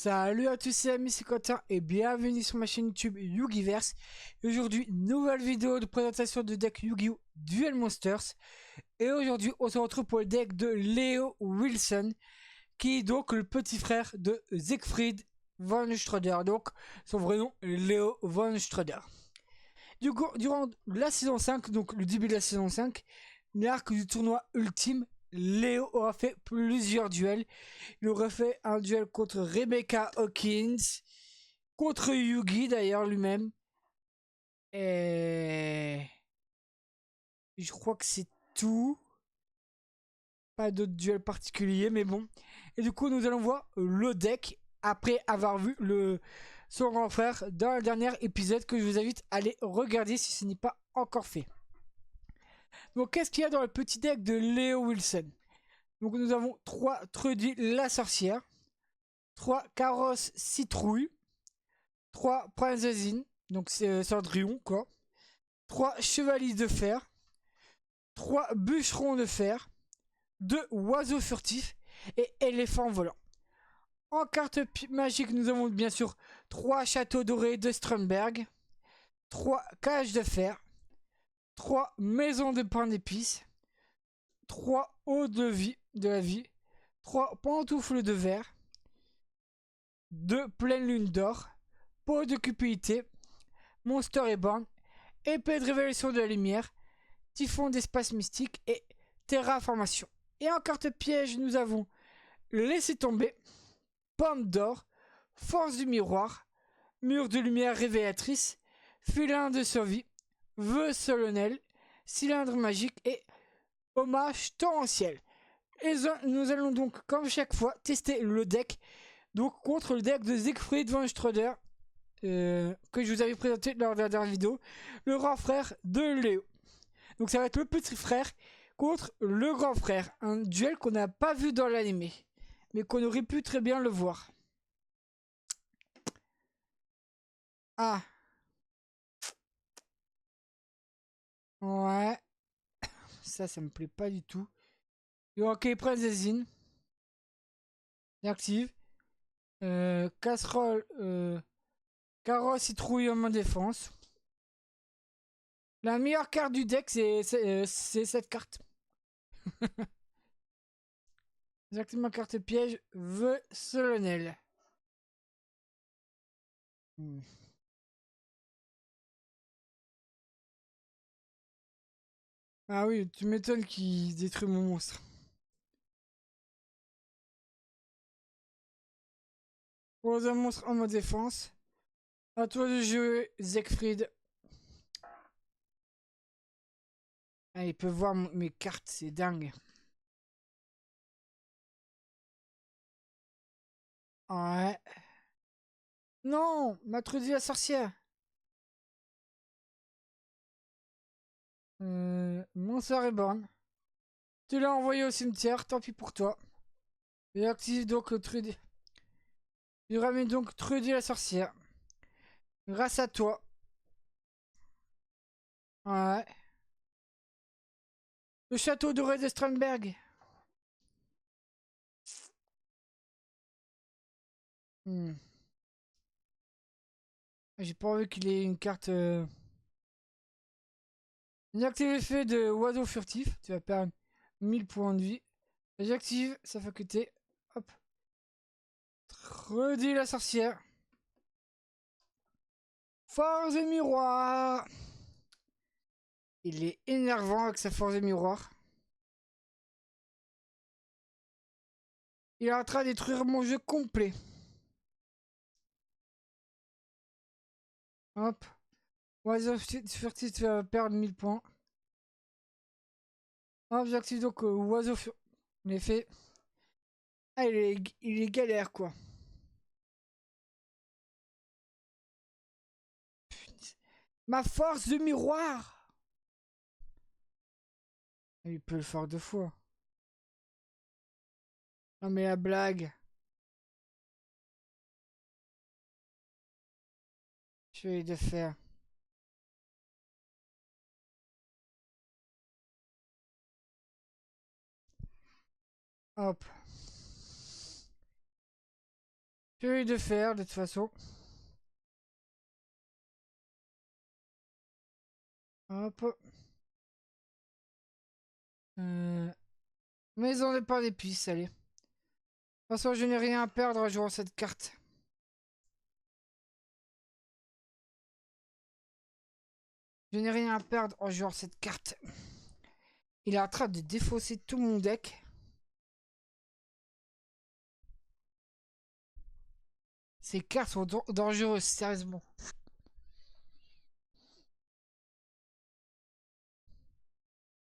Salut à tous les amis, c'est Quentin et bienvenue sur ma chaîne YouTube Yugiverse. Aujourd'hui, nouvelle vidéo de présentation de deck Yu-Gi-Oh! Duel Monsters. Et aujourd'hui, on se retrouve pour le deck de Leo Wilson, qui est donc le petit frère de Siegfried von Stroeder. Donc, son vrai nom, Leo von Stroeder. Du coup, durant la saison 5, donc le début de la saison 5, l'arc du tournoi ultime, Léo aura fait plusieurs duels. Il aurait fait un duel contre Rebecca Hawkins, contre Yugi d'ailleurs lui-même. Et je crois que c'est tout. Pas d'autres duels particuliers, mais bon. Et du coup, nous allons voir le deck après avoir vu son grand frère dans le dernier épisode que je vous invite à aller regarder si ce n'est pas encore fait. Donc, qu'est-ce qu'il y a dans le petit deck de Leo Wilson? Donc, nous avons 3 Trudy la sorcière, 3 Carrosse Citrouille, 3 Princesines, donc c'est Cendrillon quoi, 3 Chevaliers de fer, 3 Bûcherons de fer, 2 Oiseaux furtifs et Éléphants volants. En carte magique, nous avons bien sûr 3 Châteaux dorés de Stromberg, 3 Cages de fer, 3 Maisons de pain d'épices, 3 Eaux de la vie, 3 Pantoufles de verre, 2 Pleine lune d'or, Peau de cupidité, Monster et Born, Épée de révélation de la lumière, Typhon d'espace mystique et Terraformation. Et en carte piège, nous avons Laisser tomber, Pomme d'or, Force du miroir, Mur de lumière révélatrice, Filin de survie, Vœu solennel, Cylindre magique et Hommage torrentiel. Et nous allons donc, comme chaque fois, tester le deck donc contre le deck de Siegfried von Stroeder que je vous avais présenté lors de la dernière vidéo, le grand frère de Léo. Donc ça va être le petit frère contre le grand frère, un duel qu'on n'a pas vu dans l'animé, mais qu'on aurait pu très bien le voir. Ah, ouais, ça me plaît pas du tout. Ok, Princesine, active, casserole, carrosse citrouille en main défense. La meilleure carte du deck, c'est cette carte. Exactement, carte piège, vœu solennel. Ah oui, tu m'étonnes qu'il détruit mon monstre. Pose un monstre en mode défense. À toi de jouer, Siegfried. Ah, il peut voir mes cartes, c'est dingue. Ouais. Non, Matrudy la sorcière. Monster Reborn. Tu l'as envoyé au cimetière, tant pis pour toi. Et active donc Trudy. Tu ramènes donc Trudy la sorcière. Grâce à toi. Ouais. Le château doré de Strandberg. Hmm. J'ai pas envie qu'il ait une carte. Inactive l'effet de oiseau furtif. Tu vas perdre 1000 points de vie. J'active sa faculté. Hop. Redis la sorcière. Force de miroir. Il est énervant avec sa force de miroir. Il est en train de détruire mon jeu complet. Hop. Oiseau furtif, tu vas perdre 1000 points. Hop, j'active donc oiseau furtif. L'effet. Ah, il est galère quoi. Ma force de miroir. Il peut le faire 2 fois. Non mais la blague. Je vais le faire. Hop. Chevalier de fer, de toute façon. Hop. Euh, Maison de pain d'épices, allez. De toute façon, je n'ai rien à perdre en jouant cette carte. Je n'ai rien à perdre en jouant cette carte. Il est en train de défausser tout mon deck. Ces cartes sont dangereuses, sérieusement.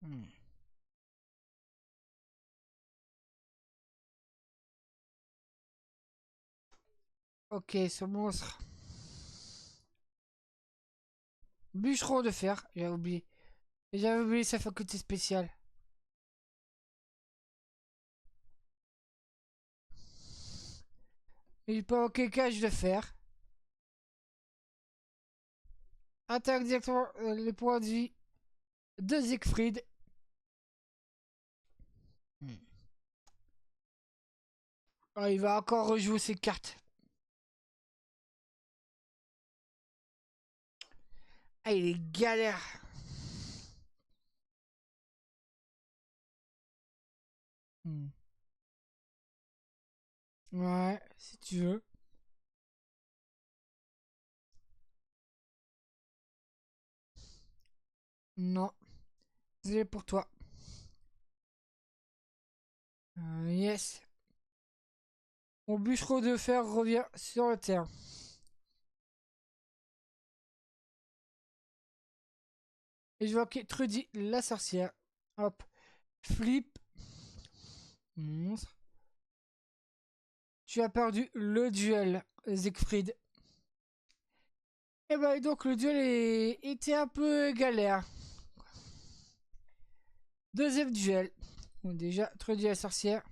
Hmm. Ok, ce monstre. Bûcheron de fer, j'avais oublié. J'avais oublié sa faculté spéciale. Il peut auquel cage de fer. Attaque directement les points de vie de Siegfried. Hmm. Ah, il va encore rejouer ses cartes. Ah, il est galère. Hmm. Ouais, si tu veux. Non, c'est pour toi. Yes. Mon bûcheron de fer revient sur le terrain. Et je vois que Trudy, la sorcière. Hop. Flip. Monstre. Tu as perdu le duel, Siegfried. Et bah donc le duel était un peu galère. Deuxième duel. Bon, déjà, Trudy la sorcière.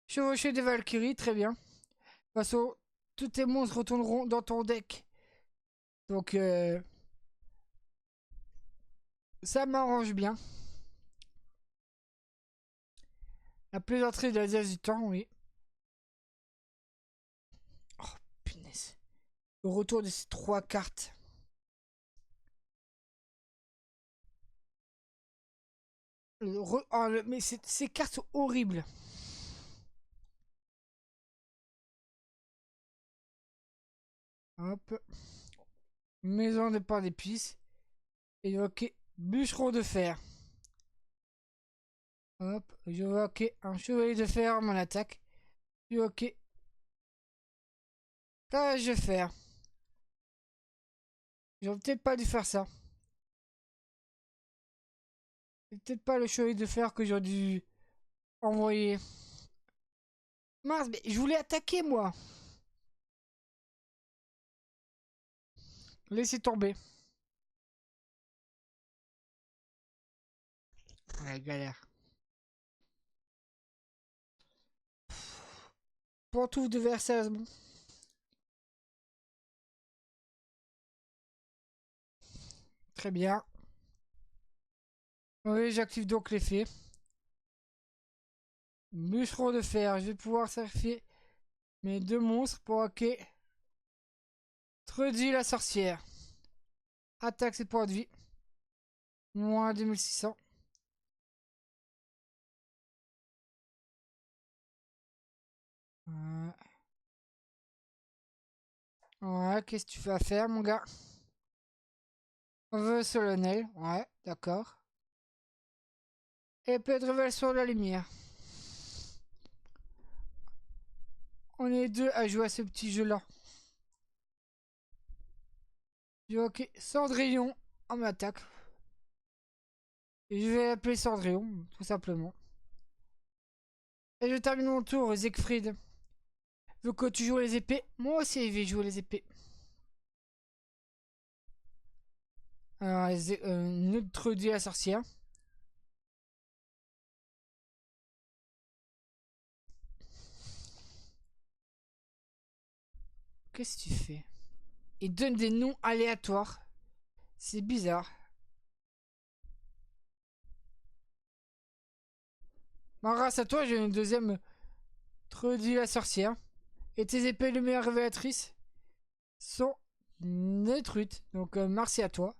Chevaucher des Valkyries, très bien. De toute façon, tous tes monstres retourneront dans ton deck. Donc, ça m'arrange bien. La plaisanterie de la dièse du temps, oui. Oh, punaise. Le retour de ces trois cartes. Mais ces cartes sont horribles. Hop. Maison de pain d'épices. Et ok. Bûcheron de fer. Hop. Je vois ok. Un chevalier de fer à mon attaque. Et ok. Cage de fer. J'aurais peut-être pas dû faire ça. C'est peut-être pas le chevalier de fer que j'aurais dû envoyer. Mince, mais je voulais attaquer moi. Laissez tomber. Ouais, galère. Pantoufle de Versailles. Bon. Très bien. Oui, j'active donc l'effet. Bûcheron de fer. Je vais pouvoir sacrifier mes deux monstres pour hacker. Trudy la sorcière. Attaque ses points de vie. Moins 2600. Ouais. Ouais, qu'est-ce que tu fais à faire, mon gars? Vœu solennel. Ouais, d'accord. Épée de révélation de la lumière. On est deux à jouer à ce petit jeu-là. Ok, Cendrillon en attaque. Et je vais appeler Cendrillon, tout simplement. Et je termine mon tour, Siegfried. Vu que tu joues les épées, moi aussi je vais jouer les épées. Alors, notre dieu la sorcière. Qu'est-ce que tu fais? Il donne des noms aléatoires. C'est bizarre. Grâce à toi, j'ai une deuxième Trudy la sorcière. Et tes épées les meilleures révélatrices sont détruites. Donc merci à toi.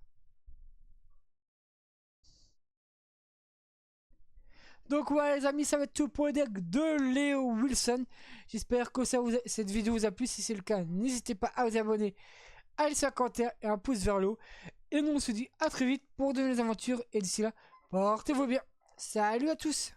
Donc voilà les amis, ça va être tout pour le deck de Léo Wilson. J'espère que cette vidéo vous a plu. Si c'est le cas, n'hésitez pas à vous abonner, à laisser un commentaire et un pouce vers le haut. Et nous on se dit à très vite pour de nouvelles aventures. Et d'ici là, portez-vous bien. Salut à tous.